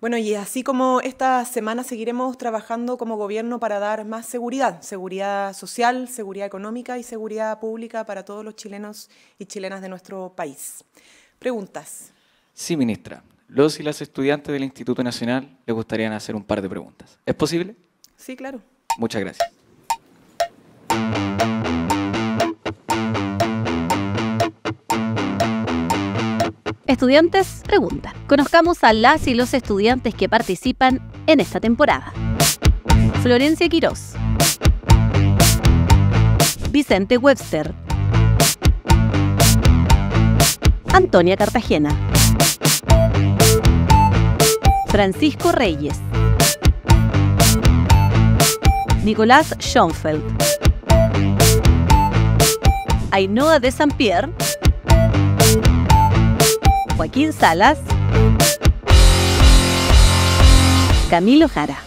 Bueno, y así como esta semana seguiremos trabajando como gobierno para dar más seguridad, seguridad social, seguridad económica y seguridad pública para todos los chilenos y chilenas de nuestro país. Preguntas. Sí, ministra. Los y las estudiantes del Instituto Nacional les gustaría hacer un par de preguntas. ¿Es posible? Sí, claro. Muchas gracias. Estudiantes preguntan. Conozcamos a las y los estudiantes que participan en esta temporada. Florencia Quirós, Vicente Webster, Antonia Cartagena, Francisco Reyes, Nicolás Schoenfeld, Ainhoa de Saint-Pierre, Joaquín Salas, Camilo Jara.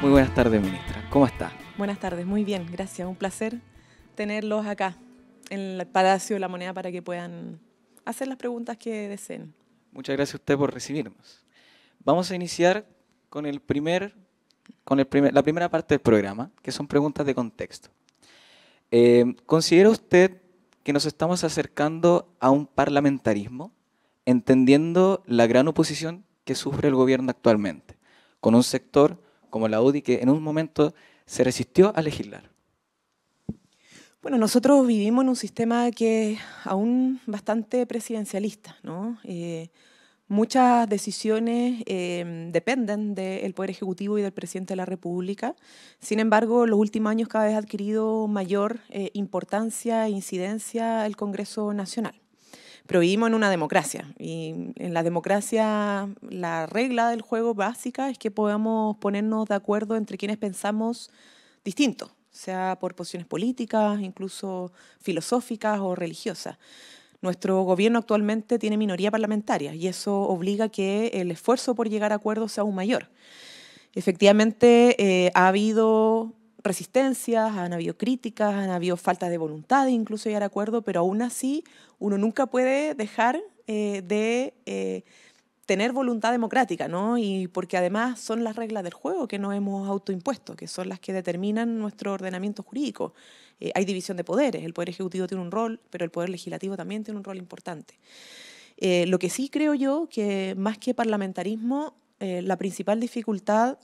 Muy buenas tardes, ministra. ¿Cómo está? Buenas tardes, muy bien, gracias. Un placer tenerlos acá en el Palacio de la Moneda para que puedan hacer las preguntas que deseen. Muchas gracias a usted por recibirnos. Vamos a iniciar con la primera parte del programa, que son preguntas de contexto. ¿Considera usted que nos estamos acercando a un parlamentarismo, entendiendo la gran oposición que sufre el gobierno actualmente, con un sector como la UDI que en un momento se resistió a legislar? Bueno, nosotros vivimos en un sistema que es aún bastante presidencialista, ¿no? Muchas decisiones dependen del Poder Ejecutivo y del Presidente de la República. Sin embargo, en los últimos años cada vez ha adquirido mayor importancia e incidencia el Congreso Nacional. Pero vivimos en una democracia y en la democracia la regla del juego básica es que podamos ponernos de acuerdo entre quienes pensamos distinto, sea por posiciones políticas, incluso filosóficas o religiosas. Nuestro gobierno actualmente tiene minoría parlamentaria y eso obliga a que el esfuerzo por llegar a acuerdos sea aún mayor. Efectivamente, ha habido resistencias, han habido críticas, han habido falta de voluntad de incluso llegar a acuerdo, pero aún así uno nunca puede dejar de tener voluntad democrática, ¿no? Y porque además son las reglas del juego que nos hemos autoimpuesto, que son las que determinan nuestro ordenamiento jurídico. Hay división de poderes, el Poder Ejecutivo tiene un rol, pero el Poder Legislativo también tiene un rol importante. Lo que sí creo yo que más que parlamentarismo, la principal dificultad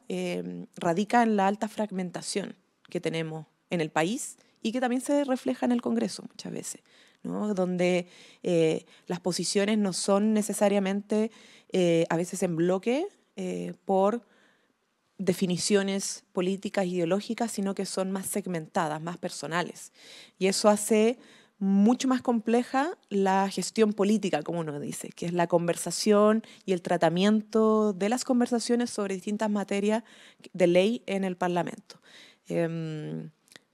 radica en la alta fragmentación que tenemos en el país y que también se refleja en el Congreso muchas veces, ¿no? Donde las posiciones no son necesariamente a veces en bloque por definiciones políticas, ideológicas, sino que son más segmentadas, más personales. Y eso hace mucho más compleja la gestión política, como uno dice, que es la conversación y el tratamiento de las conversaciones sobre distintas materias de ley en el Parlamento.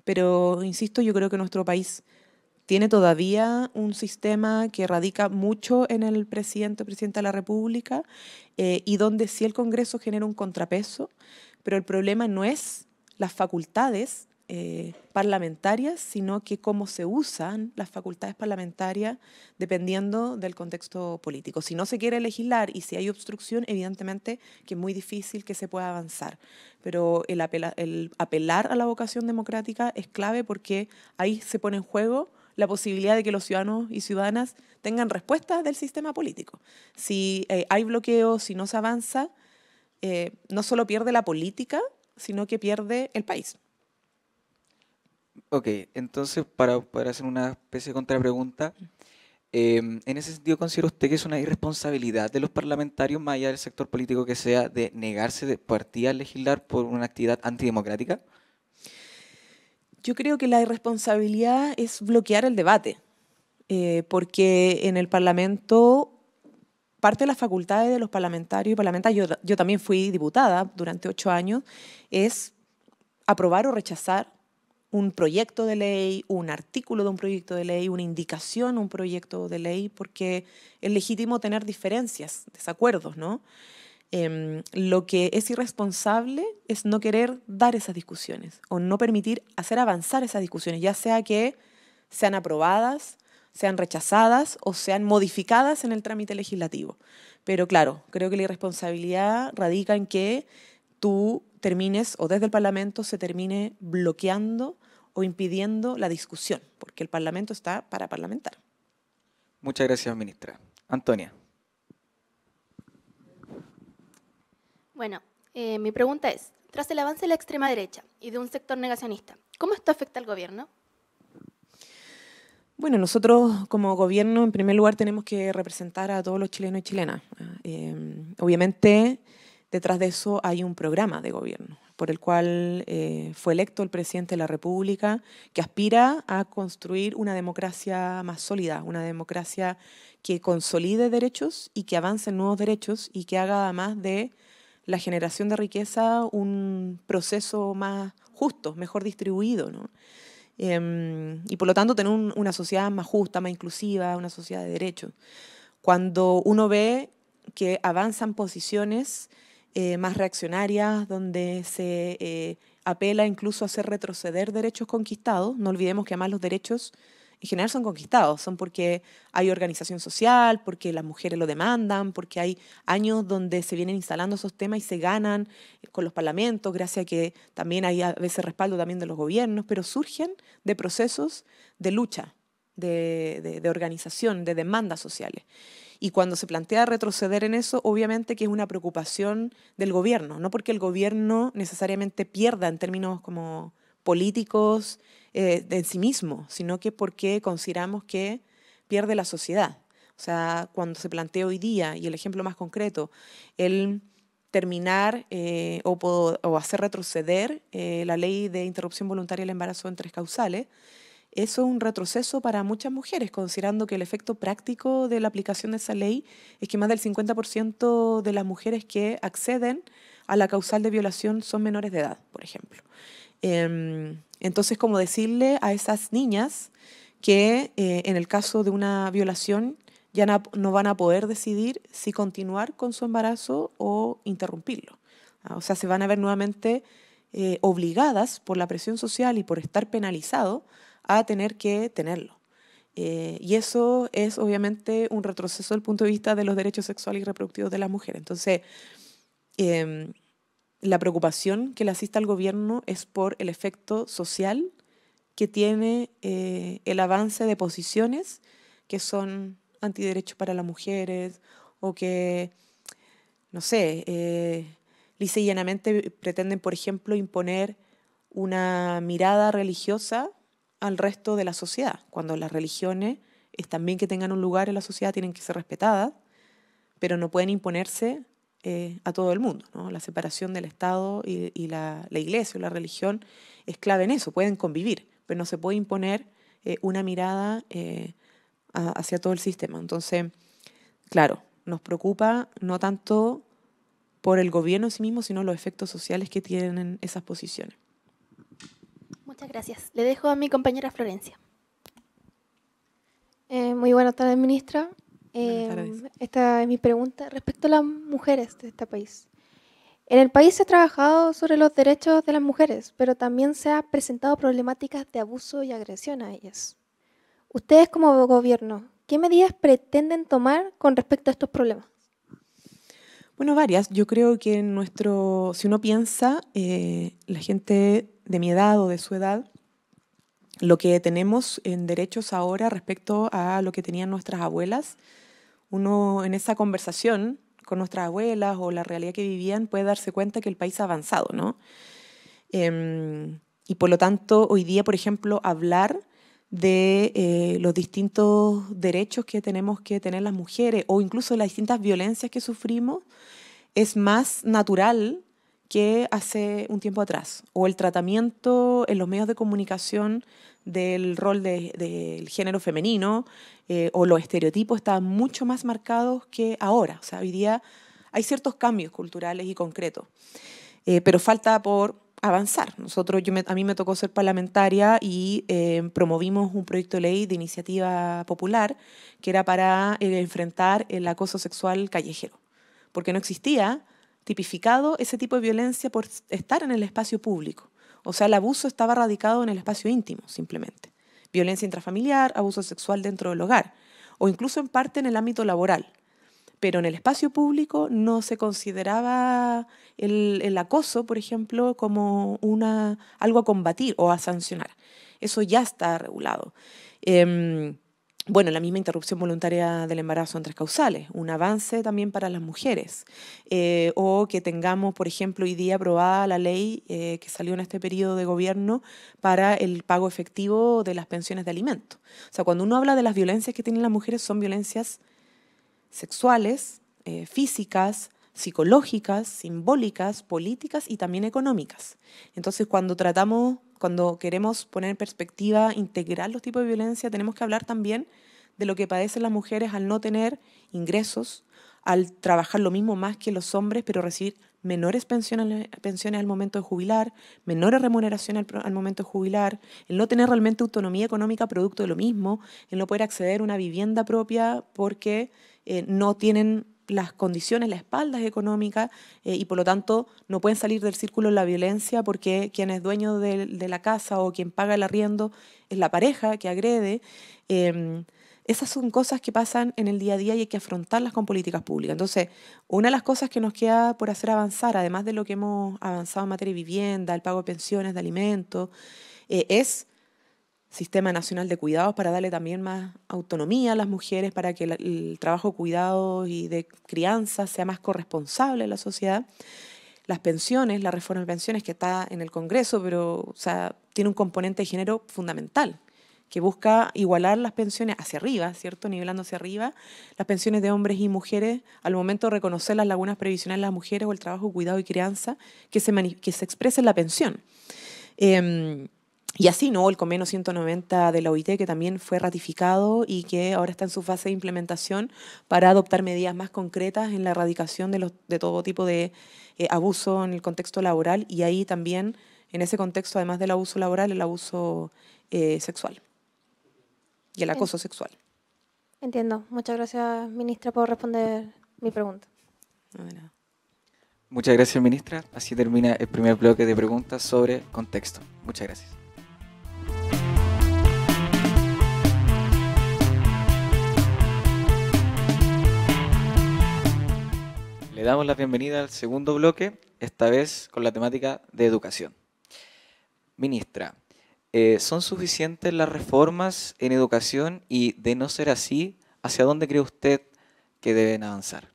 Pero, insisto, yo creo que nuestro país tiene todavía un sistema que radica mucho en el presidente o presidenta de la República y donde sí el Congreso genera un contrapeso, pero el problema no es las facultades parlamentarias, sino que cómo se usan las facultades parlamentarias dependiendo del contexto político. Si no se quiere legislar y si hay obstrucción, evidentemente que es muy difícil que se pueda avanzar. Pero el apelar a la vocación democrática es clave porque ahí se pone en juego la posibilidad de que los ciudadanos y ciudadanas tengan respuestas del sistema político. Si hay bloqueos, si no se avanza, no solo pierde la política, sino que pierde el país. Ok, entonces para poder hacer una especie de contrapregunta, en ese sentido, ¿considera usted que es una irresponsabilidad de los parlamentarios, más allá del sector político que sea, de negarse de partida a legislar por una actividad antidemocrática? Yo creo que la irresponsabilidad es bloquear el debate, porque en el Parlamento parte de las facultades de los parlamentarios y parlamentarias, yo también fui diputada durante 8 años, es aprobar o rechazar un proyecto de ley, un artículo de un proyecto de ley, una indicación, un proyecto de ley, porque es legítimo tener diferencias, desacuerdos, ¿no? Lo que es irresponsable es no querer dar esas discusiones o no permitir hacer avanzar esas discusiones, ya sea que sean aprobadas, sean rechazadas o sean modificadas en el trámite legislativo. Pero claro, creo que la irresponsabilidad radica en que tú termines, o desde el Parlamento se termine bloqueando o impidiendo la discusión, porque el Parlamento está para parlamentar. Muchas gracias, ministra. Antonia. Bueno, mi pregunta es, tras el avance de la extrema derecha y de un sector negacionista, ¿cómo esto afecta al gobierno? Bueno, nosotros como gobierno, en primer lugar, tenemos que representar a todos los chilenos y chilenas. Obviamente, detrás de eso hay un programa de gobierno por el cual fue electo el presidente de la República, que aspira a construir una democracia más sólida, una democracia que consolide derechos y que avance en nuevos derechos y que haga además de la generación de riqueza un proceso más justo, mejor distribuido, ¿no? Y por lo tanto tener una sociedad más justa, más inclusiva, una sociedad de derechos. Cuando uno ve que avanzan posiciones más reaccionarias, donde se apela incluso a hacer retroceder derechos conquistados, no olvidemos que además los derechos en general son conquistados, son porque hay organización social, porque las mujeres lo demandan, porque hay años donde se vienen instalando esos temas y se ganan con los parlamentos, gracias a que también hay a veces respaldo también de los gobiernos, pero surgen de procesos de lucha, de organización, de demandas sociales. Y cuando se plantea retroceder en eso, obviamente que es una preocupación del gobierno, no porque el gobierno necesariamente pierda en términos como políticos en sí mismo, sino que porque consideramos que pierde la sociedad. O sea, cuando se plantea hoy día, y el ejemplo más concreto, el terminar o hacer retroceder la ley de interrupción voluntaria del embarazo en 3 causales, eso es un retroceso para muchas mujeres, considerando que el efecto práctico de la aplicación de esa ley es que más del 50% de las mujeres que acceden a la causal de violación son menores de edad, por ejemplo. Entonces, como decirle a esas niñas que en el caso de una violación ya no van a poder decidir si continuar con su embarazo o interrumpirlo. O sea, se van a ver nuevamente obligadas por la presión social y por estar penalizado a tener que tenerlo. Y eso es obviamente un retroceso desde el punto de vista de los derechos sexuales y reproductivos de las mujeres. Entonces, la preocupación que le asiste al gobierno es por el efecto social que tiene el avance de posiciones que son antiderechos para las mujeres o que, no sé, lisa y llanamente pretenden, por ejemplo, imponer una mirada religiosa al resto de la sociedad, cuando las religiones están bien que tengan un lugar en la sociedad, tienen que ser respetadas, pero no pueden imponerse a todo el mundo, ¿no? La separación del Estado y la iglesia o la religión es clave en eso, pueden convivir, pero no se puede imponer una mirada hacia todo el sistema. Entonces, claro, nos preocupa no tanto por el gobierno en sí mismo, sino los efectos sociales que tienen esas posiciones. Muchas gracias. Le dejo a mi compañera Florencia. Muy buenas tardes, ministra. Buenas tardes. Esta es mi pregunta respecto a las mujeres de este país. En el país se ha trabajado sobre los derechos de las mujeres, pero también se han presentado problemáticas de abuso y agresión a ellas. Ustedes como gobierno, ¿qué medidas pretenden tomar con respecto a estos problemas? Bueno, varias. Yo creo que si uno piensa, la gente de mi edad o de su edad, lo que tenemos en derechos ahora respecto a lo que tenían nuestras abuelas, uno en esa conversación con nuestras abuelas o la realidad que vivían puede darse cuenta que el país ha avanzado, ¿no? Y por lo tanto, hoy día, por ejemplo, hablar de los distintos derechos que tenemos que tener las mujeres o incluso las distintas violencias que sufrimos es más natural que hace un tiempo atrás. O el tratamiento en los medios de comunicación del rol del género femenino o los estereotipos estaban mucho más marcados que ahora. O sea, hoy día hay ciertos cambios culturales y concretos, pero falta por avanzar. A mí me tocó ser parlamentaria y promovimos un proyecto de ley de iniciativa popular que era para enfrentar el acoso sexual callejero, porque no existía tipificado ese tipo de violencia por estar en el espacio público. O sea, el abuso estaba radicado en el espacio íntimo, simplemente. Violencia intrafamiliar, abuso sexual dentro del hogar, o incluso en parte en el ámbito laboral. Pero en el espacio público no se consideraba el acoso, por ejemplo, como algo a combatir o a sancionar. Eso ya está regulado. Bueno, la misma interrupción voluntaria del embarazo en 3 causales, un avance también para las mujeres. O que tengamos, por ejemplo, hoy día aprobada la ley que salió en este periodo de gobierno para el pago efectivo de las pensiones de alimento. O sea, cuando uno habla de las violencias que tienen las mujeres, son violencias sexuales, físicas, psicológicas, simbólicas, políticas y también económicas. Entonces, cuando queremos poner en perspectiva integral los tipos de violencia, tenemos que hablar también de lo que padecen las mujeres al no tener ingresos, al trabajar lo mismo más que los hombres, pero recibir menores pensiones al momento de jubilar, menores remuneraciones al momento de jubilar, el no tener realmente autonomía económica producto de lo mismo, el no poder acceder a una vivienda propia porque no tienen las condiciones, las espaldas económicas y por lo tanto no pueden salir del círculo de la violencia porque quien es dueño de la casa o quien paga el arriendo es la pareja que agrede. Esas son cosas que pasan en el día a día y hay que afrontarlas con políticas públicas. Entonces, una de las cosas que nos queda por hacer avanzar, además de lo que hemos avanzado en materia de vivienda, el pago de pensiones, de alimentos, es Sistema Nacional de Cuidados para darle también más autonomía a las mujeres, para que el trabajo de cuidados y de crianza sea más corresponsable en la sociedad. Las pensiones, la reforma de pensiones que está en el Congreso, pero o sea, tiene un componente de género fundamental, que busca igualar las pensiones hacia arriba, ¿cierto? Nivelando hacia arriba las pensiones de hombres y mujeres al momento de reconocer las lagunas previsionales de las mujeres o el trabajo, cuidado y crianza que se expresa en la pensión. Y así, ¿no? El convenio 190 de la OIT, que también fue ratificado y que ahora está en su fase de implementación para adoptar medidas más concretas en la erradicación de todo tipo de abuso en el contexto laboral y ahí también, en ese contexto, además del abuso laboral, el abuso sexual y el acoso sexual. Entiendo. Muchas gracias, ministra, por responder mi pregunta. No, de nada. Muchas gracias, ministra. Así termina el primer bloque de preguntas sobre contexto. Muchas gracias. Le damos la bienvenida al segundo bloque, esta vez con la temática de educación. Ministra, ¿son suficientes las reformas en educación y, de no ser así, hacia dónde cree usted que deben avanzar?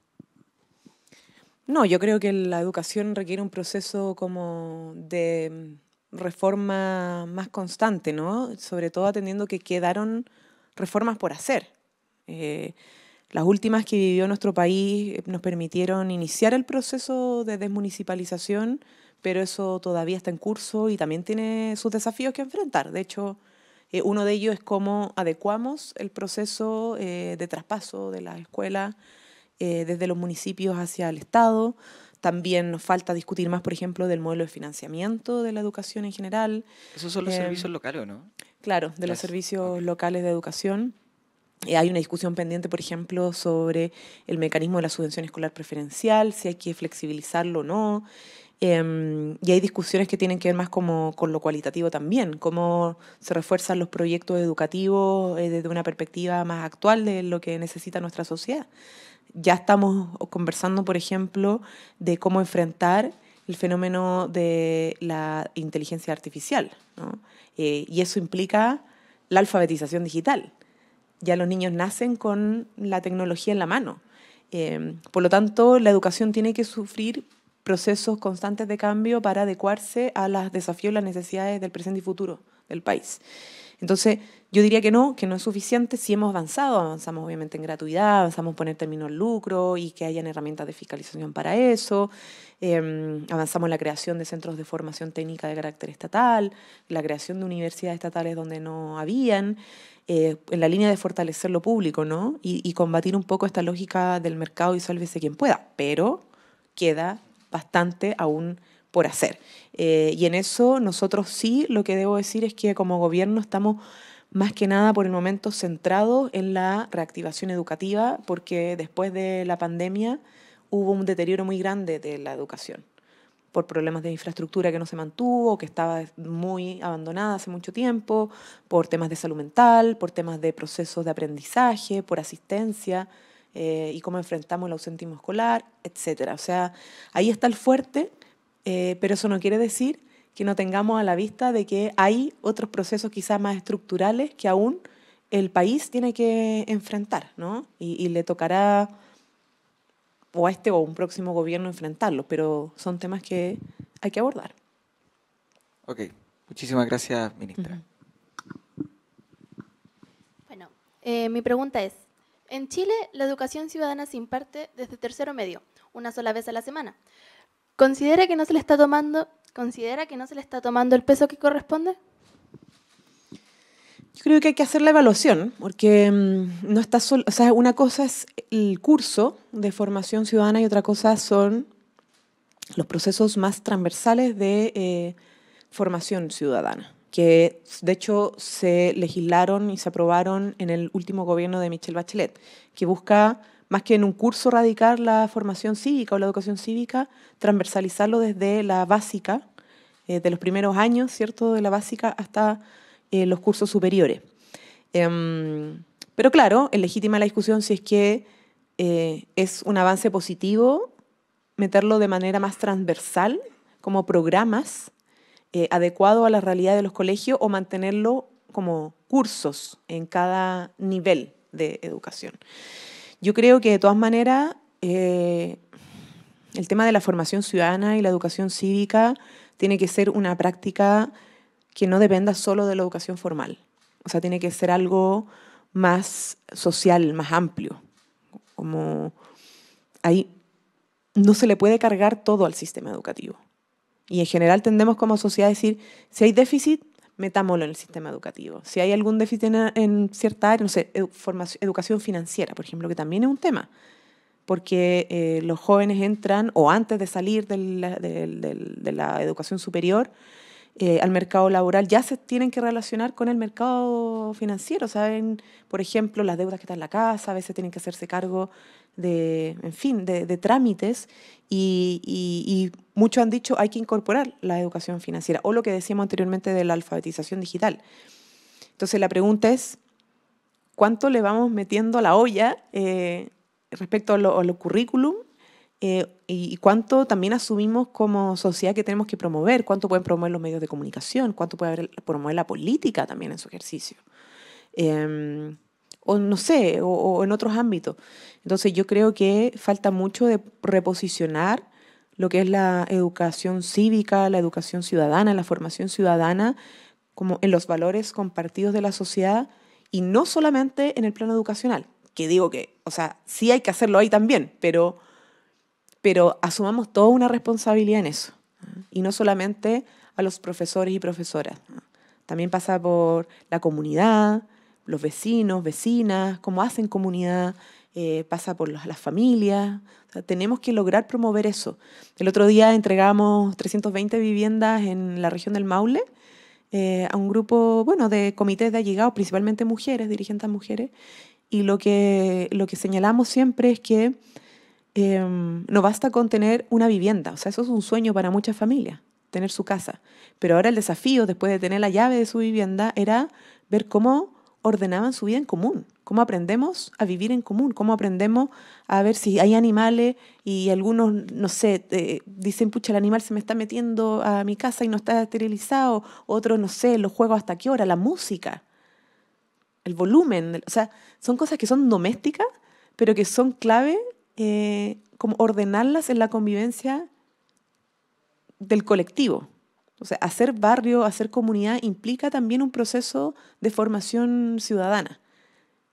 No, yo creo que la educación requiere un proceso como de reforma más constante, ¿no? Sobre todo atendiendo que quedaron reformas por hacer. Las últimas que vivió nuestro país nos permitieron iniciar el proceso de desmunicipalización, pero eso todavía está en curso y también tiene sus desafíos que enfrentar. De hecho, uno de ellos es cómo adecuamos el proceso de traspaso de las escuelas desde los municipios hacia el Estado. También nos falta discutir más, por ejemplo, del modelo de financiamiento de la educación en general. ¿Esos son los servicios locales o no? Claro, de los servicios locales de educación. Hay una discusión pendiente, por ejemplo, sobre el mecanismo de la subvención escolar preferencial, si hay que flexibilizarlo o no. Y hay discusiones que tienen que ver más con lo cualitativo también, cómo se refuerzan los proyectos educativos desde una perspectiva más actual de lo que necesita nuestra sociedad. Ya estamos conversando, por ejemplo, de cómo enfrentar el fenómeno de la inteligencia artificial, ¿no? Y eso implica la alfabetización digital. Ya los niños nacen con la tecnología en la mano. Por lo tanto, la educación tiene que sufrir procesos constantes de cambio para adecuarse a los desafíos y las necesidades del presente y futuro del país. Entonces, yo diría que no es suficiente. Sí hemos avanzado, avanzamos obviamente en gratuidad, avanzamos en poner término al lucro y que hayan herramientas de fiscalización para eso, avanzamos en la creación de centros de formación técnica de carácter estatal, la creación de universidades estatales donde no habían, en la línea de fortalecer lo público, ¿no? Y combatir un poco esta lógica del mercado y sálvese quien pueda, pero queda bastante aún por hacer. Y en eso nosotros sí, lo que debo decir es que como gobierno estamos más que nada por el momento centrados en la reactivación educativa, porque después de la pandemia hubo un deterioro muy grande de la educación, por problemas de infraestructura que no se mantuvo, que estaba muy abandonada hace mucho tiempo, por temas de salud mental, por temas de procesos de aprendizaje, por asistencia y cómo enfrentamos el ausentismo escolar, etcétera. O sea, ahí está el fuerte, pero eso no quiere decir que no tengamos a la vista de que hay otros procesos quizás más estructurales que aún el país tiene que enfrentar, ¿no? Y le tocará o a este o a un próximo gobierno enfrentarlos, pero son temas que hay que abordar. Ok, muchísimas gracias, ministra. Bueno, mi pregunta es, en Chile la educación ciudadana se imparte desde tercero medio, una sola vez a la semana. ¿Considera que no se le está tomando el peso que corresponde? Yo creo que hay que hacer la evaluación, porque no está solo, o sea, una cosa es el curso de formación ciudadana y otra cosa son los procesos más transversales de formación ciudadana, que de hecho se legislaron y se aprobaron en el último gobierno de Michelle Bachelet, que busca, más que en un curso radicar la formación cívica o la educación cívica, transversalizarlo desde la básica, de los primeros años, ¿cierto?, de la básica hasta los cursos superiores. Pero claro, es legítima la discusión si es que es un avance positivo meterlo de manera más transversal, como programas adecuados a la realidad de los colegios, o mantenerlo como cursos en cada nivel de educación. Yo creo que de todas maneras el tema de la formación ciudadana y la educación cívica tiene que ser una práctica que no dependa solo de la educación formal. O sea, tiene que ser algo más social, más amplio. Como ahí no se le puede cargar todo al sistema educativo. Y en general tendemos como sociedad a decir, si hay déficit, metámoslo en el sistema educativo. Si hay algún déficit en cierta área, no sé, educación financiera, por ejemplo, que también es un tema, porque los jóvenes entran, o antes de salir de la educación superior, al mercado laboral, ya se tienen que relacionar con el mercado financiero, saben, por ejemplo, las deudas que están en la casa, a veces tienen que hacerse cargo de, en fin, de trámites, y muchos han dicho hay que incorporar la educación financiera, o lo que decíamos anteriormente de la alfabetización digital. Entonces la pregunta es, ¿cuánto le vamos metiendo a la olla respecto a los currículum? Y cuánto también asumimos como sociedad que tenemos que promover, cuánto pueden promover los medios de comunicación, cuánto puede promover la política también en su ejercicio. O no sé, o en otros ámbitos. Entonces yo creo que falta mucho de reposicionar lo que es la educación cívica, la educación ciudadana, la formación ciudadana, como en los valores compartidos de la sociedad, y no solamente en el plano educacional, que digo que, o sea, sí hay que hacerlo ahí también, pero asumamos toda una responsabilidad en eso. Y no solamente a los profesores y profesoras. También pasa por la comunidad, los vecinos, vecinas, cómo hacen comunidad, pasa por las familias. O sea, tenemos que lograr promover eso. El otro día entregamos 320 viviendas en la región del Maule a un grupo, bueno, de comités de allegados, principalmente mujeres, dirigentes mujeres, y lo que señalamos siempre es que no basta con tener una vivienda, o sea, eso es un sueño para muchas familias, tener su casa. Pero ahora el desafío, después de tener la llave de su vivienda, era ver cómo ordenaban su vida en común, cómo aprendemos a vivir en común, cómo aprendemos a ver si hay animales y algunos, no sé, dicen, pucha, el animal se me está metiendo a mi casa y no está esterilizado, otros, no sé, los juegos hasta qué hora, la música, el volumen, o sea, son cosas que son domésticas, pero que son clave como ordenarlas en la convivencia del colectivo. O sea, hacer barrio, hacer comunidad implica también un proceso de formación ciudadana,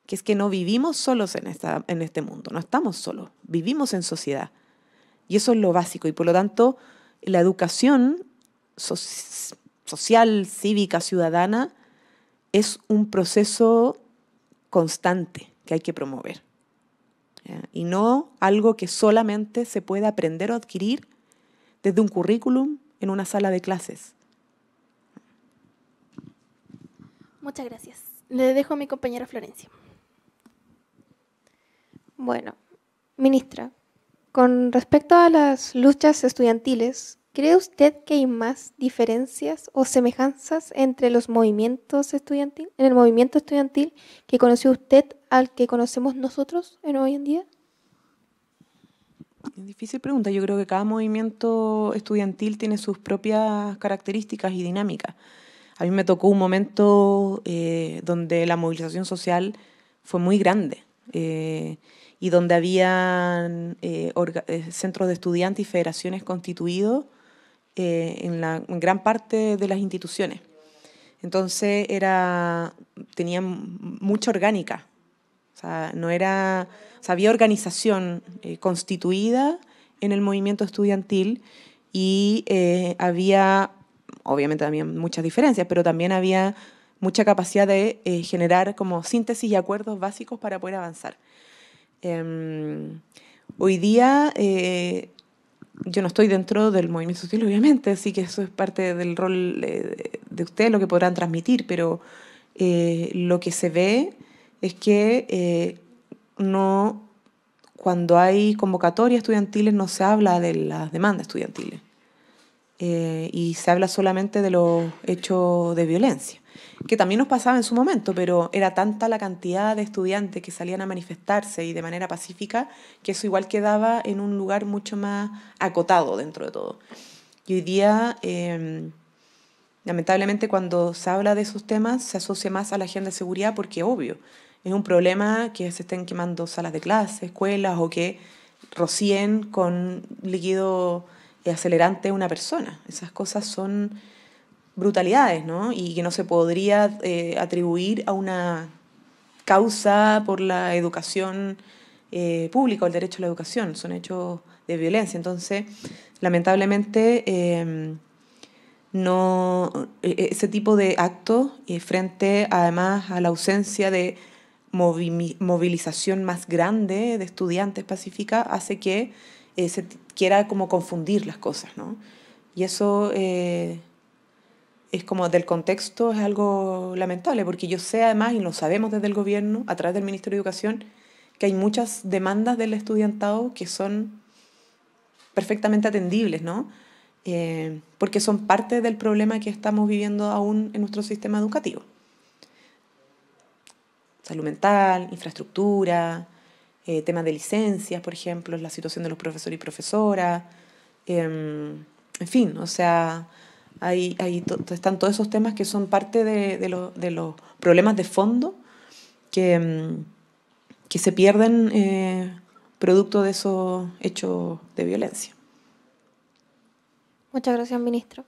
que es que no vivimos solos en este mundo, no estamos solos, vivimos en sociedad. Y eso es lo básico, y por lo tanto la educación social, cívica, ciudadana, es un proceso constante que hay que promover. Y no algo que solamente se puede aprender o adquirir desde un currículum en una sala de clases. Muchas gracias. Le dejo a mi compañera Florencia. Bueno, ministra, con respecto a las luchas estudiantiles, ¿cree usted que hay más diferencias o semejanzas entre los movimientos estudiantiles, en el movimiento estudiantil que conoció usted al que conocemos nosotros hoy en día? Es difícil pregunta. Yo creo que cada movimiento estudiantil tiene sus propias características y dinámicas. A mí me tocó un momento donde la movilización social fue muy grande y donde habían centros de estudiantes y federaciones constituidos en gran parte de las instituciones. Entonces tenía mucha orgánica. O sea, había organización constituida en el movimiento estudiantil y había, obviamente también muchas diferencias, pero también había mucha capacidad de generar como síntesis y acuerdos básicos para poder avanzar. Hoy día yo no estoy dentro del movimiento estudiantil, obviamente, así que eso es parte del rol de ustedes, lo que podrán transmitir, pero lo que se ve es que cuando hay convocatorias estudiantiles no se habla de las demandas estudiantiles y se habla solamente de los hechos de violencia, que también nos pasaba en su momento, pero era tanta la cantidad de estudiantes que salían a manifestarse y de manera pacífica que eso igual quedaba en un lugar mucho más acotado dentro de todo. Y hoy día, lamentablemente, cuando se habla de esos temas se asocia más a la agenda de seguridad porque, obvio, es un problema que se estén quemando salas de clase, escuelas o que rocíen con líquido acelerante a una persona. Esas cosas son brutalidades, ¿no? Y que no se podría atribuir a una causa por la educación pública o el derecho a la educación. Son hechos de violencia. Entonces, lamentablemente, ese tipo de actos, frente además a la ausencia de movilización más grande de estudiantes pacífica, hace que se quiera como confundir las cosas, ¿no? Y eso es como del contexto, es algo lamentable, porque yo sé además, y lo sabemos desde el gobierno, a través del Ministerio de Educación, que hay muchas demandas del estudiantado que son perfectamente atendibles, ¿no? Porque son parte del problema que estamos viviendo aún en nuestro sistema educativo. Salud mental, infraestructura, temas de licencias, por ejemplo, la situación de los profesores y profesoras, en fin, o sea, están todos esos temas que son parte de los problemas de fondo que se pierden producto de esos hechos de violencia. Muchas gracias, ministro.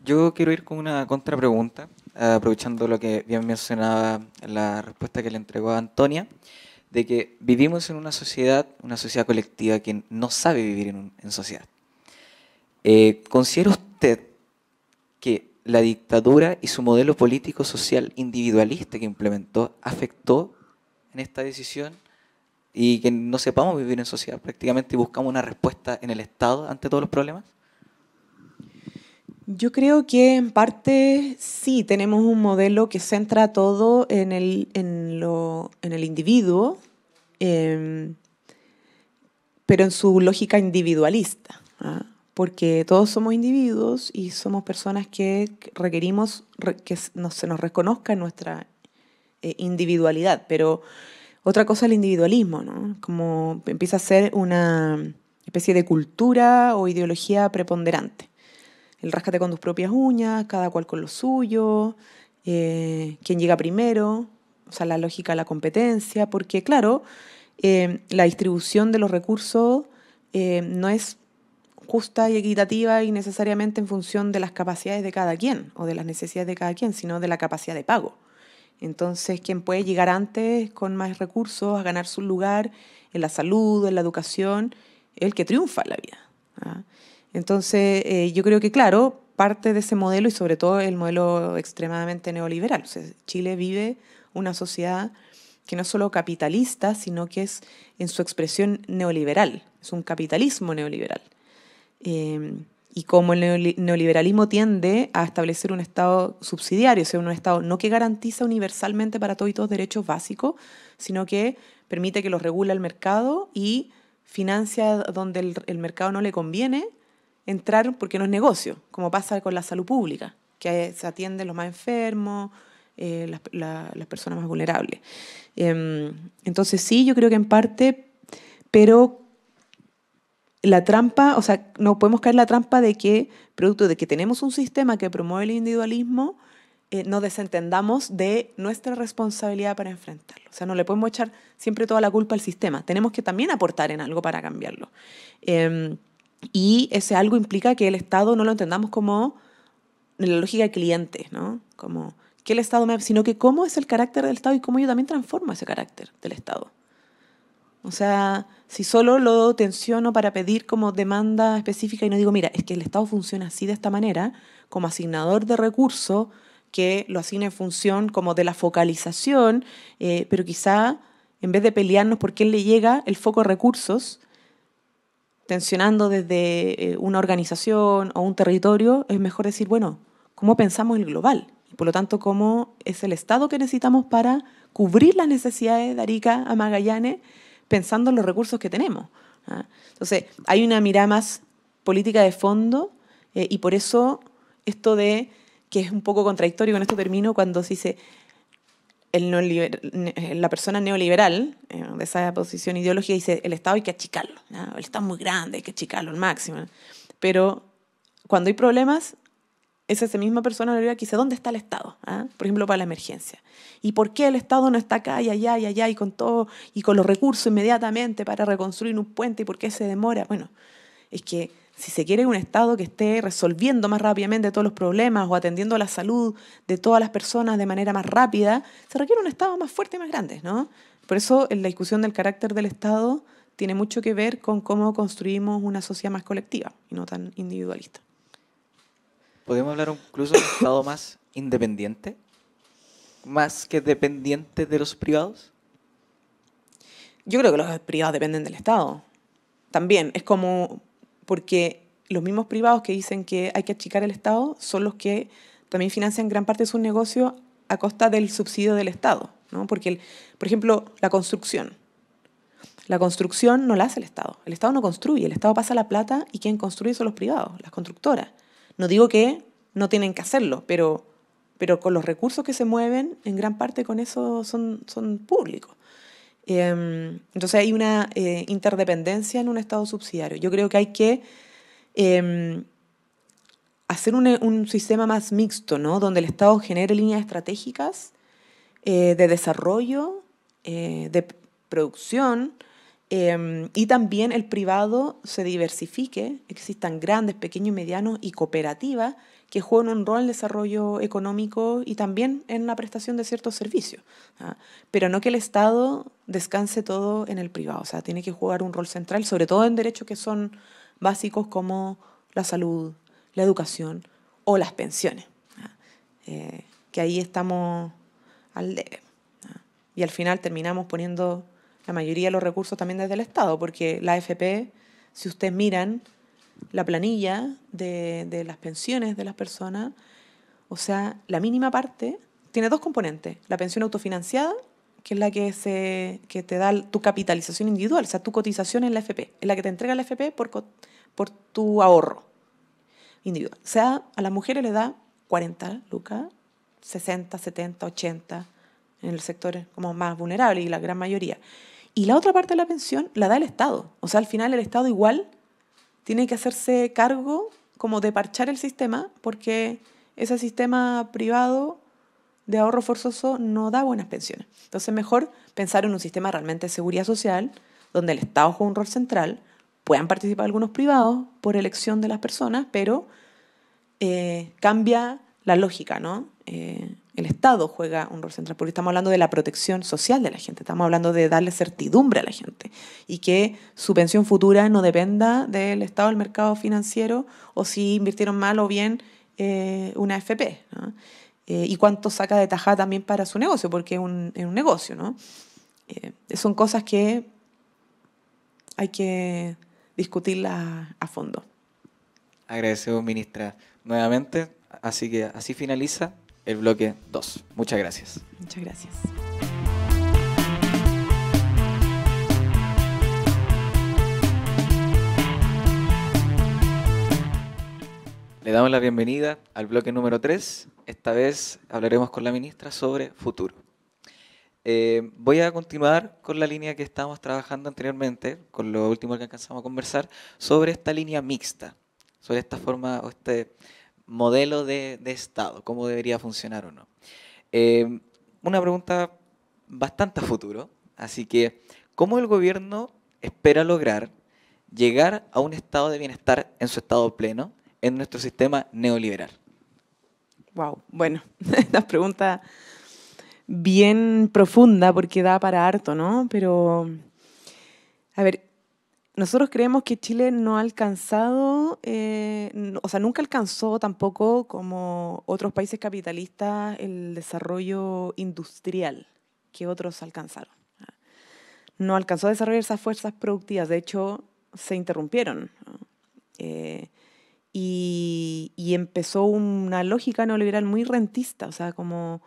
Yo quiero ir con una contrapregunta, aprovechando lo que bien mencionaba la respuesta que le entregó a Antonia, de que vivimos en una sociedad colectiva que no sabe vivir en sociedad. ¿Considera usted que la dictadura y su modelo político social individualista que implementó afectó en esta decisión y que no sepamos vivir en sociedad prácticamente y buscamos una respuesta en el Estado ante todos los problemas? Yo creo que en parte sí, tenemos un modelo que centra todo en el individuo, pero en su lógica individualista, ¿ah? Porque todos somos individuos y somos personas que requerimos que se nos reconozca nuestra individualidad, pero otra cosa es el individualismo, ¿no? Como empieza a ser una especie de cultura o ideología preponderante. El ráscate con tus propias uñas, cada cual con lo suyo, quién llega primero, o sea, la lógica de la competencia, porque claro, la distribución de los recursos no es justa y equitativa y necesariamente en función de las capacidades de cada quien o de las necesidades de cada quien, sino de la capacidad de pago. Entonces, quien puede llegar antes con más recursos a ganar su lugar en la salud, en la educación, es el que triunfa en la vida, ¿ah? Entonces, yo creo que, claro, parte de ese modelo y sobre todo el modelo extremadamente neoliberal. O sea, Chile vive una sociedad que no es solo capitalista, sino que es en su expresión neoliberal, es un capitalismo neoliberal. Y como el neoliberalismo tiende a establecer un Estado subsidiario, o sea, un Estado no que garantiza universalmente para todos y todos derechos básicos, sino que permite que los regula el mercado y financia donde el mercado no le conviene entrar porque no es negocio, como pasa con la salud pública, que se atienden los más enfermos, las personas más vulnerables. Entonces sí, yo creo que en parte, pero la trampa, o sea, no podemos caer en la trampa de que, producto de que tenemos un sistema que promueve el individualismo, nos desentendamos de nuestra responsabilidad para enfrentarlo. O sea, no le podemos echar siempre toda la culpa al sistema. Tenemos que también aportar en algo para cambiarlo. Y ese algo implica que el Estado no lo entendamos como en la lógica de cliente, ¿no? Como que el Estado sino que cómo es el carácter del Estado y cómo yo también transformo ese carácter del Estado. O sea, si solo lo tensiono para pedir como demanda específica y no digo, mira, es que el Estado funciona así de esta manera, como asignador de recursos, que lo asigne en función como de la focalización, pero quizá en vez de pelearnos por quién le llega el foco de recursos, tensionando desde una organización o un territorio, es mejor decir, bueno, ¿cómo pensamos el global? Y por lo tanto, ¿cómo es el Estado que necesitamos para cubrir las necesidades de Arica a Magallanes, pensando en los recursos que tenemos? Entonces, hay una mirada más política de fondo y por eso esto de, que es un poco contradictorio, con esto termino, cuando se dice la persona neoliberal de esa posición ideológica dice el Estado hay que achicarlo, ¿no? El Estado es muy grande, hay que achicarlo al máximo, ¿no? Pero cuando hay problemas, es esa misma persona neoliberal que dice ¿dónde está el Estado? Por ejemplo, para la emergencia. ¿Y por qué el Estado no está acá y allá y allá y con todo y con los recursos inmediatamente para reconstruir un puente y por qué se demora? Bueno, es que si se quiere un Estado que esté resolviendo más rápidamente todos los problemas o atendiendo a la salud de todas las personas de manera más rápida, se requiere un Estado más fuerte y más grande, ¿no? Por eso la discusión del carácter del Estado tiene mucho que ver con cómo construimos una sociedad más colectiva y no tan individualista. ¿Podemos hablar incluso de un Estado más independiente? ¿Más que dependiente de los privados? Yo creo que los privados dependen del Estado. También es como... porque los mismos privados que dicen que hay que achicar el Estado son los que también financian gran parte de sus negocios a costa del subsidio del Estado, ¿no? Porque, por ejemplo, la construcción. La construcción no la hace el Estado no construye, el Estado pasa la plata y quien construye son los privados, las constructoras. No digo que no tienen que hacerlo, pero con los recursos que se mueven, en gran parte con eso son públicos. Entonces hay una interdependencia en un Estado subsidiario. Yo creo que hay que hacer un sistema más mixto, ¿no? Donde el Estado genere líneas estratégicas de desarrollo, de producción, y también el privado se diversifique, existan grandes, pequeños, medianos y cooperativas que jueguen un rol en el desarrollo económico y también en la prestación de ciertos servicios, ¿ah? Pero no que el Estado descanse todo en el privado, o sea, tiene que jugar un rol central, sobre todo en derechos que son básicos como la salud, la educación o las pensiones, que ahí estamos al debe, ¿ah? Y al final terminamos poniendo la mayoría de los recursos también desde el Estado, porque la AFP, si ustedes miran la planilla de las pensiones de las personas, o sea, la mínima parte tiene dos componentes. La pensión autofinanciada, que es la que te da tu capitalización individual, o sea, tu cotización en la AFP, es la que te entrega la AFP por tu ahorro individual. O sea, a las mujeres le da 40 lucas, 60, 70, 80, en el sector como más vulnerable y la gran mayoría. Y la otra parte de la pensión la da el Estado. O sea, al final el Estado igual tiene que hacerse cargo como de parchar el sistema porque ese sistema privado de ahorro forzoso no da buenas pensiones. Entonces es mejor pensar en un sistema realmente de seguridad social donde el Estado juega un rol central, puedan participar algunos privados por elección de las personas, pero cambia la lógica, ¿no? El Estado juega un rol central, porque estamos hablando de la protección social de la gente, estamos hablando de darle certidumbre a la gente y que su pensión futura no dependa del estado del mercado financiero o si invirtieron mal o bien una AFP, ¿no? Y cuánto saca de tajada también para su negocio, porque es un negocio, ¿no? Son cosas que hay que discutirlas a fondo. Agradecemos, ministra, nuevamente. Así que así finaliza el bloque 2. Muchas gracias. Muchas gracias. Le damos la bienvenida al bloque número 3. Esta vez hablaremos con la ministra sobre futuro. Voy a continuar con la línea que estábamos trabajando anteriormente, con lo último que alcanzamos a conversar, sobre esta línea mixta, sobre esta forma o este modelo de Estado, cómo debería funcionar o no. Una pregunta bastante a futuro, así que, ¿cómo el gobierno espera lograr llegar a un estado de bienestar en su estado pleno en nuestro sistema neoliberal? Wow, bueno, esta pregunta bien profunda porque da para harto, ¿no? Pero, a ver, nosotros creemos que Chile no ha alcanzado, o sea, nunca alcanzó tampoco como otros países capitalistas el desarrollo industrial que otros alcanzaron. No alcanzó a desarrollar esas fuerzas productivas, de hecho, se interrumpieron, ¿no? Y empezó una lógica neoliberal muy rentista, o sea, como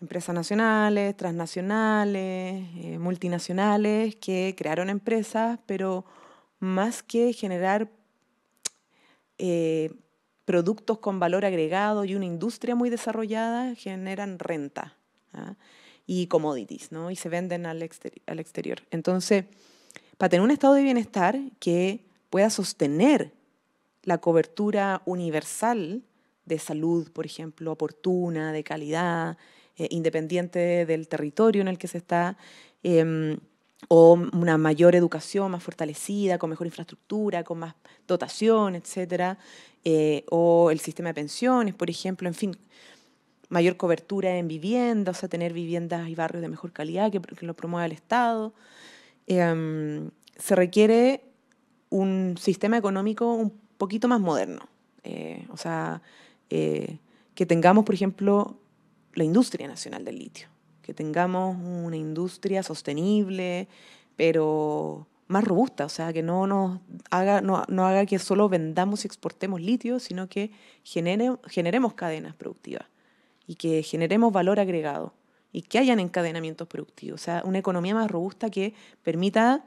empresas nacionales, transnacionales, multinacionales que crearon empresas, pero más que generar productos con valor agregado y una industria muy desarrollada, generan renta, ¿ah? Y commodities, ¿no? Y se venden al exterior. Entonces, para tener un estado de bienestar que pueda sostener la cobertura universal de salud, por ejemplo, oportuna, de calidad, independiente del territorio en el que se está, o una mayor educación más fortalecida, con mejor infraestructura, con más dotación, etcétera, o el sistema de pensiones, por ejemplo, en fin, mayor cobertura en vivienda, o sea, tener viviendas y barrios de mejor calidad que lo promueva el Estado. Se requiere un sistema económico un poquito más moderno, o sea, que tengamos, por ejemplo, la industria nacional del litio, que tengamos una industria sostenible, pero más robusta, o sea, que no haga que solo vendamos y exportemos litio, sino que generemos cadenas productivas y que generemos valor agregado y que hayan encadenamientos productivos, o sea, una economía más robusta que permita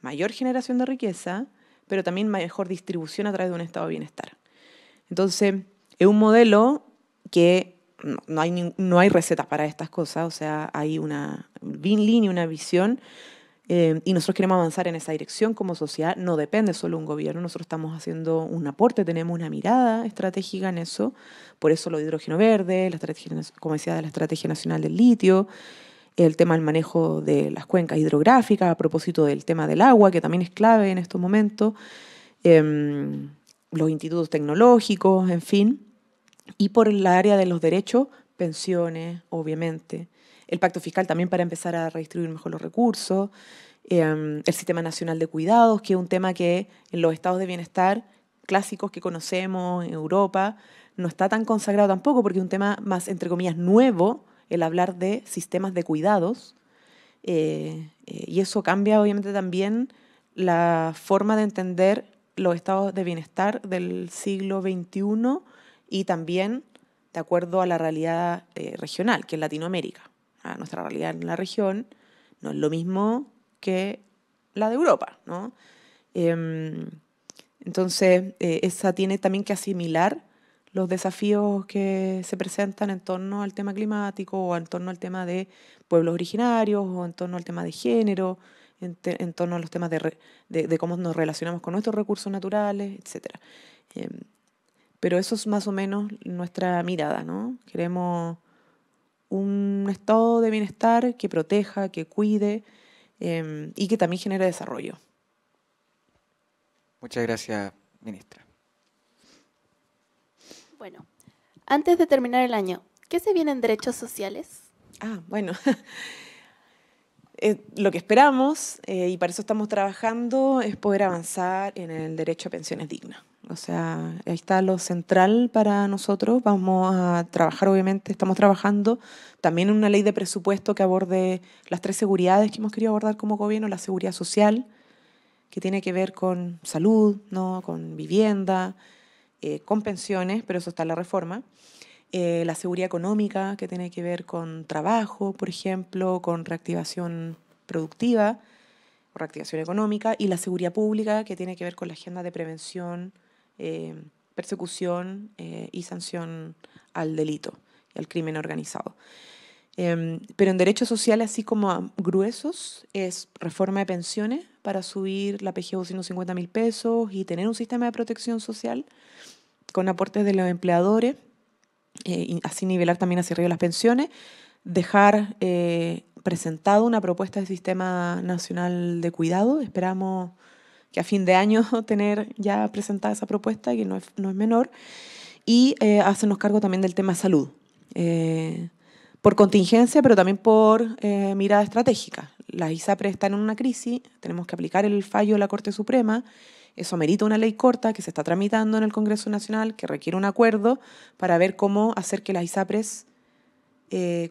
mayor generación de riqueza, pero también mejor distribución a través de un estado de bienestar. Entonces, es un modelo que no hay recetas para estas cosas, o sea, hay una línea, una visión, y nosotros queremos avanzar en esa dirección como sociedad. No depende solo de un gobierno, nosotros estamos haciendo un aporte, tenemos una mirada estratégica en eso, por eso lo de hidrógeno verde, la estrategia, como decía, de la Estrategia Nacional del Litio, el tema del manejo de las cuencas hidrográficas, a propósito del tema del agua, que también es clave en estos momentos, los institutos tecnológicos, en fin, y por el área de los derechos, pensiones, obviamente, el pacto fiscal también para empezar a redistribuir mejor los recursos, el sistema nacional de cuidados, que es un tema que en los estados de bienestar clásicos que conocemos en Europa no está tan consagrado tampoco, porque es un tema más, entre comillas, nuevo, el hablar de sistemas de cuidados, y eso cambia obviamente también la forma de entender los estados de bienestar del siglo XXI y también de acuerdo a la realidad regional, que es Latinoamérica. Nuestra realidad en la región no es lo mismo que la de Europa, ¿no? Entonces, esa tiene también que asimilar los desafíos que se presentan en torno al tema climático o en torno al tema de pueblos originarios o en torno al tema de género, en torno a los temas de cómo nos relacionamos con nuestros recursos naturales, etc. Pero eso es más o menos nuestra mirada, ¿no? Queremos un estado de bienestar que proteja, que cuide y que también genere desarrollo. Muchas gracias, ministra. Bueno, antes de terminar el año, ¿qué se viene en derechos sociales? Bueno, lo que esperamos, y para eso estamos trabajando, es poder avanzar en el derecho a pensiones dignas. O sea, ahí está lo central para nosotros. Vamos a trabajar, obviamente, estamos trabajando también en una ley de presupuesto que aborde las 3 seguridades que hemos querido abordar como gobierno: la seguridad social, que tiene que ver con salud, ¿no? Con vivienda, con pensiones, pero eso está en la reforma. La seguridad económica, que tiene que ver con trabajo, por ejemplo, con reactivación productiva, reactivación económica, y la seguridad pública, que tiene que ver con la agenda de prevención, persecución y sanción al delito y al crimen organizado. Pero en derechos sociales, así como gruesos, es reforma de pensiones para subir la PGU 250.000 pesos y tener un sistema de protección social con aportes de los empleadores, y así nivelar también hacia arriba las pensiones, dejar presentado una propuesta de sistema nacional de cuidado. Esperamos que a fin de año tener ya presentada esa propuesta, que no es menor, y hacernos cargo también del tema salud, por contingencia, pero también por mirada estratégica. Las ISAPRES están en una crisis, tenemos que aplicar el fallo de la Corte Suprema. Eso amerita una ley corta que se está tramitando en el Congreso Nacional, que requiere un acuerdo para ver cómo hacer que las ISAPRES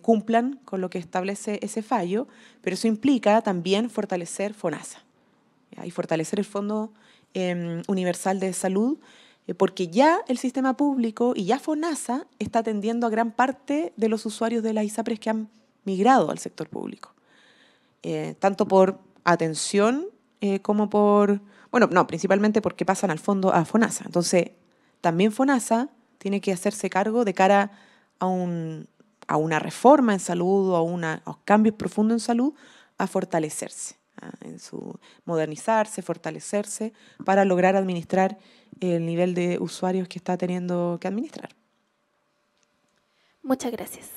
cumplan con lo que establece ese fallo, pero eso implica también fortalecer FONASA, y fortalecer el Fondo Universal de Salud, porque ya el sistema público y ya FONASA está atendiendo a gran parte de los usuarios de las ISAPRES que han migrado al sector público, tanto por atención como por... Bueno, no, principalmente porque pasan al fondo a FONASA. Entonces, también FONASA tiene que hacerse cargo de cara a una reforma en salud o a cambios profundos en salud, a fortalecerse, en su modernizarse, fortalecerse, para lograr administrar el nivel de usuarios que está teniendo que administrar. Muchas gracias.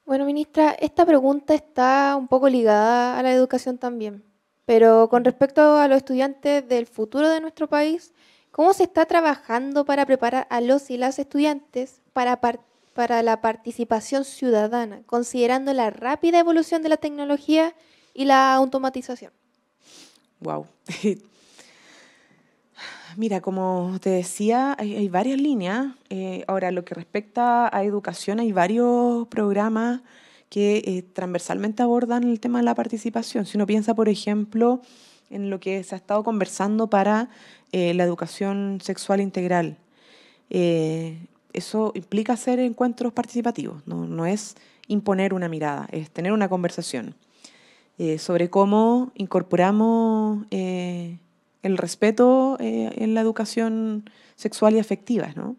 Bueno, ministra, esta pregunta está un poco ligada a la educación también, pero con respecto a los estudiantes del futuro de nuestro país, ¿cómo se está trabajando para preparar a los y las estudiantes para la participación ciudadana, considerando la rápida evolución de la tecnología y la automatización? Wow. Mira, como te decía, hay varias líneas. Ahora, lo que respecta a educación, hay varios programas que transversalmente abordan el tema de la participación. Si uno piensa, por ejemplo, en lo que se ha estado conversando para la educación sexual integral, eso implica hacer encuentros participativos, no es imponer una mirada, es tener una conversación sobre cómo incorporamos el respeto en la educación sexual y afectiva, ¿no?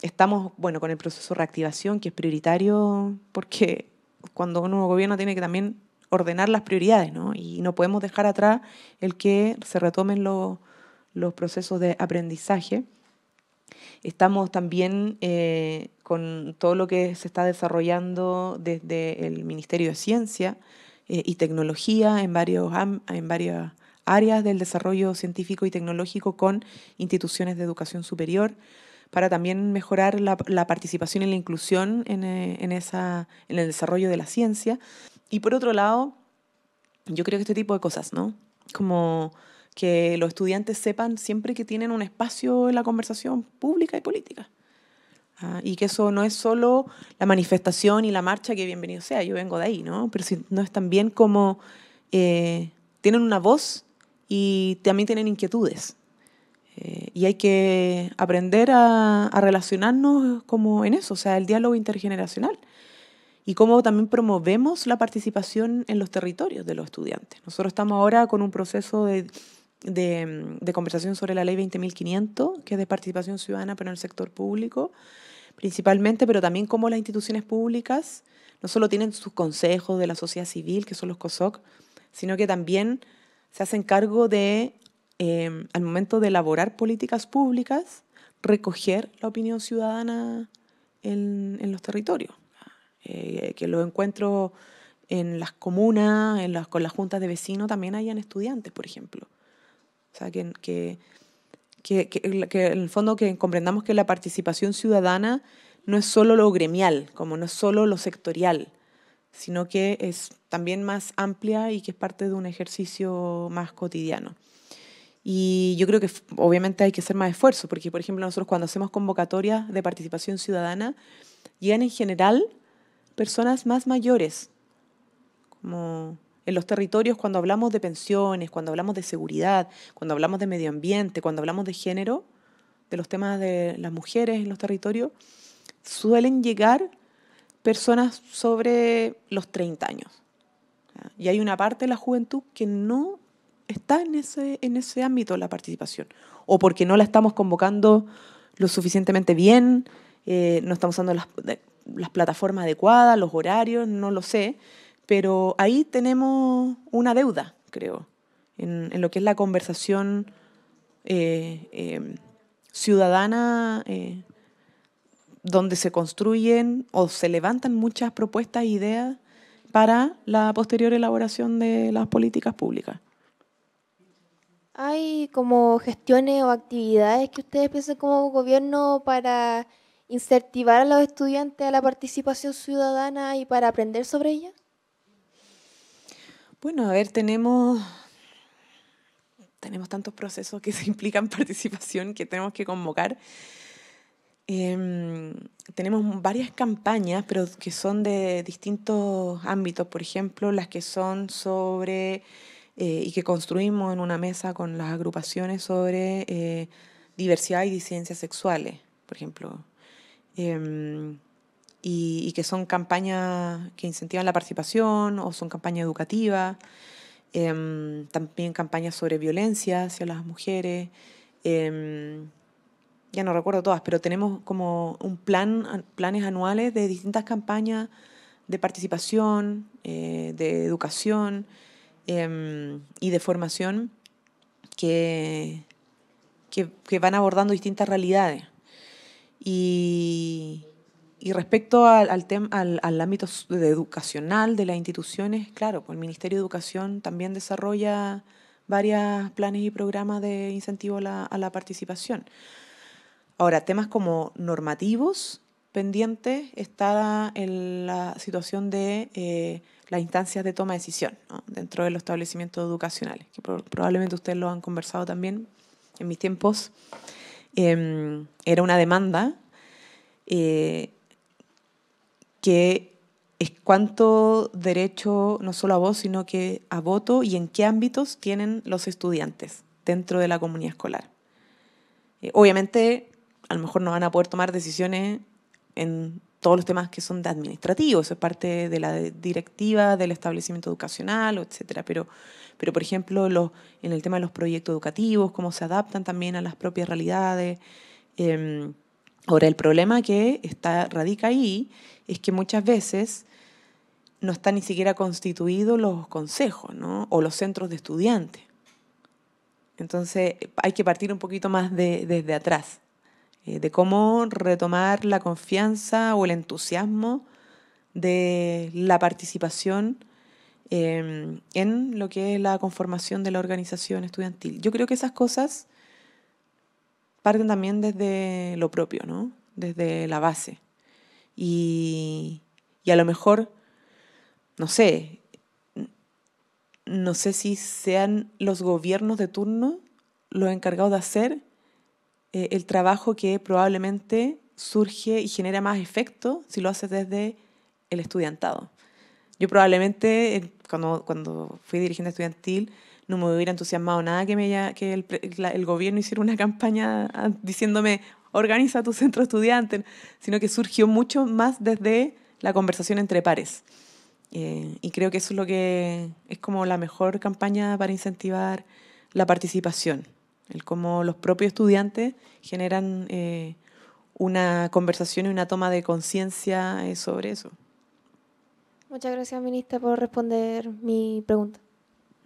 Estamos, bueno, con el proceso de reactivación, que es prioritario, porque cuando uno gobierna tiene que también ordenar las prioridades, ¿no? Y no podemos dejar atrás el que se retomen los procesos de aprendizaje. Estamos también con todo lo que se está desarrollando desde el Ministerio de Ciencia y Tecnología en varias áreas del desarrollo científico y tecnológico con instituciones de educación superior, para también mejorar la participación y la inclusión en el desarrollo de la ciencia. Y por otro lado, yo creo que este tipo de cosas, ¿no? Como que los estudiantes sepan siempre que tienen un espacio en la conversación pública y política. Y que eso no es solo la manifestación y la marcha, que bienvenido sea, yo vengo de ahí, ¿no? Pero si no es también como tienen una voz y también tienen inquietudes. Y hay que aprender a relacionarnos como en eso, o sea, el diálogo intergeneracional. Y cómo también promovemos la participación en los territorios de los estudiantes. Nosotros estamos ahora con un proceso de conversación sobre la ley 20.500, que es de participación ciudadana, pero en el sector público principalmente, pero también cómo las instituciones públicas no solo tienen sus consejos de la sociedad civil, que son los COSOC, sino que también se hacen cargo de, al momento de elaborar políticas públicas, recoger la opinión ciudadana en los territorios. Que los encuentros en las comunas, con las juntas de vecinos, también hayan estudiantes, por ejemplo. O sea, que en el fondo que comprendamos que la participación ciudadana no es solo lo gremial, como no es solo lo sectorial, sino que es también más amplia y que es parte de un ejercicio más cotidiano. Y yo creo que obviamente hay que hacer más esfuerzo, porque, por ejemplo, nosotros cuando hacemos convocatorias de participación ciudadana, llegan en general personas más mayores, como en los territorios, cuando hablamos de pensiones, cuando hablamos de seguridad, cuando hablamos de medio ambiente, cuando hablamos de género, de los temas de las mujeres en los territorios, suelen llegar personas sobre los 30 años. Y hay una parte de la juventud que no está en ese ámbito de la participación, o porque no la estamos convocando lo suficientemente bien, no estamos usando las plataformas adecuadas, los horarios, no lo sé, pero ahí tenemos una deuda, creo, en lo que es la conversación ciudadana, donde se construyen o se levantan muchas propuestas e ideas para la posterior elaboración de las políticas públicas. ¿Hay como gestiones o actividades que ustedes piensan como gobierno para incentivar a los estudiantes a la participación ciudadana y para aprender sobre ella? Bueno, a ver, tenemos tantos procesos que se implican participación que tenemos que convocar. Tenemos varias campañas, pero que son de distintos ámbitos. Por ejemplo, las que son sobre, y que construimos en una mesa con las agrupaciones sobre diversidad y disidencias sexuales, por ejemplo. Y que son campañas que incentivan la participación o son campañas educativas. También campañas sobre violencia hacia las mujeres. Ya no recuerdo todas, pero tenemos como planes anuales de distintas campañas de participación, de educación y de formación que van abordando distintas realidades. Y respecto al ámbito educacional de las instituciones, claro, pues el Ministerio de Educación también desarrolla varios planes y programas de incentivo a la participación. Ahora, temas como normativos pendientes está en la situación de las instancias de toma de decisión, ¿no?, dentro de los establecimientos educacionales, que probablemente ustedes lo han conversado también. En mis tiempos era una demanda que es cuánto derecho, no solo a voz, sino que a voto y en qué ámbitos tienen los estudiantes dentro de la comunidad escolar. Obviamente, a lo mejor no van a poder tomar decisiones en todos los temas que son de administrativos, eso es parte de la directiva del establecimiento educacional, etcétera. Pero por ejemplo, en el tema de los proyectos educativos, cómo se adaptan también a las propias realidades. Ahora, el problema que radica ahí es que muchas veces no están ni siquiera constituidos los consejos, ¿no?, o los centros de estudiantes. Entonces, hay que partir un poquito más desde atrás, de cómo retomar la confianza o el entusiasmo de la participación en lo que es la conformación de la organización estudiantil. Yo creo que esas cosas parten también desde lo propio, ¿no?, desde la base. Y a lo mejor, no sé si sean los gobiernos de turno los encargados de hacer el trabajo que probablemente surge y genera más efecto si lo haces desde el estudiantado. Yo probablemente, cuando fui dirigente estudiantil, no me hubiera entusiasmado nada que el gobierno hiciera una campaña diciéndome organiza tu centro estudiante, sino que surgió mucho más desde la conversación entre pares. Y creo que eso es lo que es como la mejor campaña para incentivar la participación, el cómo los propios estudiantes generan una conversación y una toma de conciencia sobre eso. Muchas gracias, ministra, por responder mi pregunta.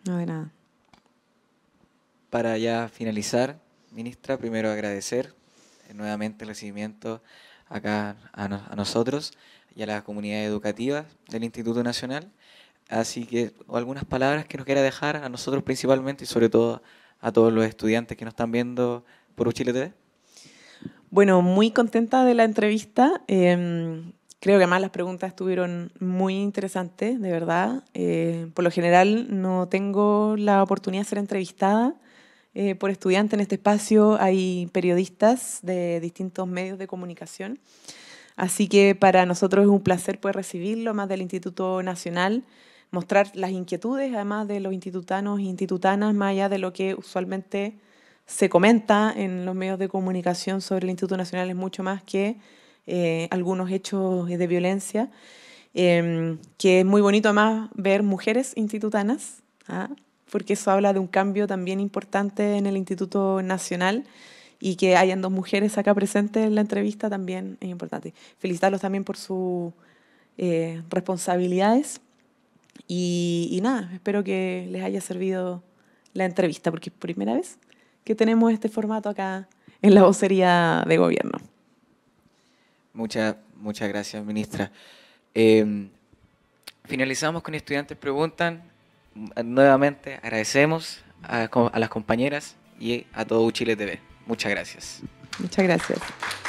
No, de nada. Para ya finalizar, ministra, primero agradecer nuevamente el recibimiento acá a nosotros y a la comunidad educativa del Instituto Nacional. Así que algunas palabras que nos quiera dejar a nosotros principalmente y sobre todo a todos los estudiantes que nos están viendo por Uchile TV. Bueno, muy contenta de la entrevista. Creo que además las preguntas estuvieron muy interesantes, de verdad. Por lo general no tengo la oportunidad de ser entrevistada por estudiantes en este espacio. Hay periodistas de distintos medios de comunicación. Así que para nosotros es un placer poder recibirlo, más del Instituto Nacional, mostrar las inquietudes, además de los institutanos e institutanas, más allá de lo que usualmente se comenta en los medios de comunicación sobre el Instituto Nacional, es mucho más que algunos hechos de violencia, que es muy bonito además ver mujeres institutanas, porque eso habla de un cambio también importante en el Instituto Nacional, y que hayan 2 mujeres acá presentes en la entrevista también es importante. Felicitarlos también por sus responsabilidades y nada, espero que les haya servido la entrevista, porque es primera vez que tenemos este formato acá en la vocería de gobierno. Muchas gracias, ministra. Finalizamos con Estudiantes Preguntan. Nuevamente agradecemos a las compañeras y a todo Chile TV. Muchas gracias. Muchas gracias.